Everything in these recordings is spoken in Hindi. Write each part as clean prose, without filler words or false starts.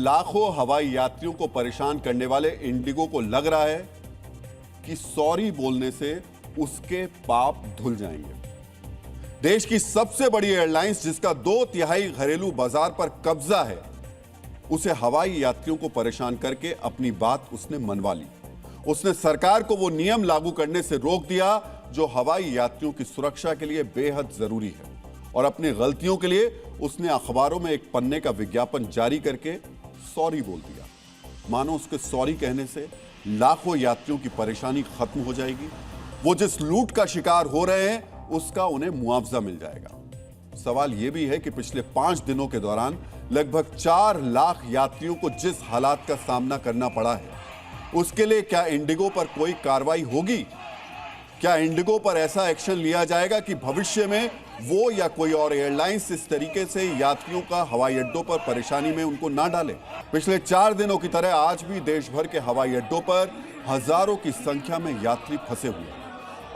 लाखों हवाई यात्रियों को परेशान करने वाले इंडिगो को लग रहा है कि सॉरी बोलने से उसके पाप धुल जाएंगे। देश की सबसे बड़ी एयरलाइंस, जिसका 2/3 घरेलू बाजार पर कब्जा है, उसे हवाई यात्रियों को परेशान करके अपनी बात उसने मनवा ली। उसने सरकार को वो नियम लागू करने से रोक दिया जो हवाई यात्रियों की सुरक्षा के लिए बेहद जरूरी है, और अपनी गलतियों के लिए उसने अखबारों में एक पन्ने का विज्ञापन जारी करके सॉरी बोल दिया। मानो उसके सॉरी कहने से लाखों यात्रियों की परेशानी खत्म हो जाएगी। वो जिस लूट का शिकार हो रहे हैं उसका उन्हें मुआवजा मिल जाएगा। सवाल यह भी है कि पिछले 5 दिनों के दौरान लगभग 4 लाख यात्रियों को जिस हालात का सामना करना पड़ा है, उसके लिए क्या इंडिगो पर कोई कार्रवाई होगी? क्या इंडिगो पर ऐसा एक्शन लिया जाएगा कि भविष्य में वो या कोई और एयरलाइंस इस तरीके से यात्रियों का हवाई अड्डों पर परेशानी में उनको ना डाले? पिछले 4 दिनों की तरह आज भी देश भर के हवाई अड्डों पर हजारों की संख्या में यात्री फंसे हुए हैं।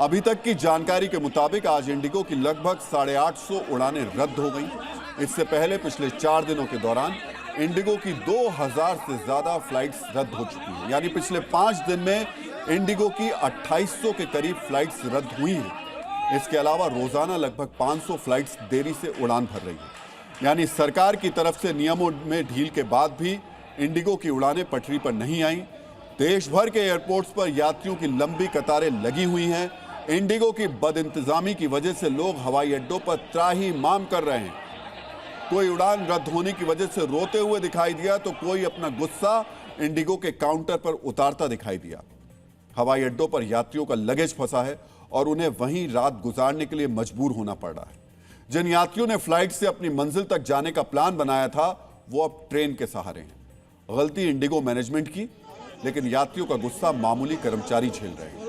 अभी तक की जानकारी के मुताबिक आज इंडिगो की लगभग 850 उड़ानें रद्द हो गई। इससे पहले पिछले 4 दिनों के दौरान इंडिगो की 2000 से ज्यादा फ्लाइट्स रद्द हो चुकी हैं। यानी पिछले 5 दिन में इंडिगो की 2800 के करीब फ्लाइट्स रद्द हुई हैं। इसके अलावा रोजाना लगभग 500 फ्लाइट्स देरी से उड़ान भर रही हैं। यानी सरकार की तरफ से नियमों में ढील के बाद भी इंडिगो की उड़ानें पटरी पर नहीं आई। देश भर के एयरपोर्ट्स पर यात्रियों की लंबी कतारें लगी हुई हैं। इंडिगो की बदइंतजामी की वजह से लोग हवाई अड्डों पर त्राहिमाम कर रहे हैं। कोई उड़ान रद्द होने की वजह से रोते हुए दिखाई दिया तो कोई अपना गुस्सा इंडिगो के काउंटर पर उतारता दिखाई दिया। हवाई अड्डों पर यात्रियों का लगेज फंसा है और उन्हें वहीं रात गुजारने के लिए मजबूर होना पड़ रहा है। जिन यात्रियों ने फ्लाइट से अपनी मंजिल तक जाने का प्लान बनाया था, वो अब ट्रेन के सहारे हैं। गलती इंडिगो मैनेजमेंट की, लेकिन यात्रियों का गुस्सा मामूली कर्मचारी झेल रहे हैं।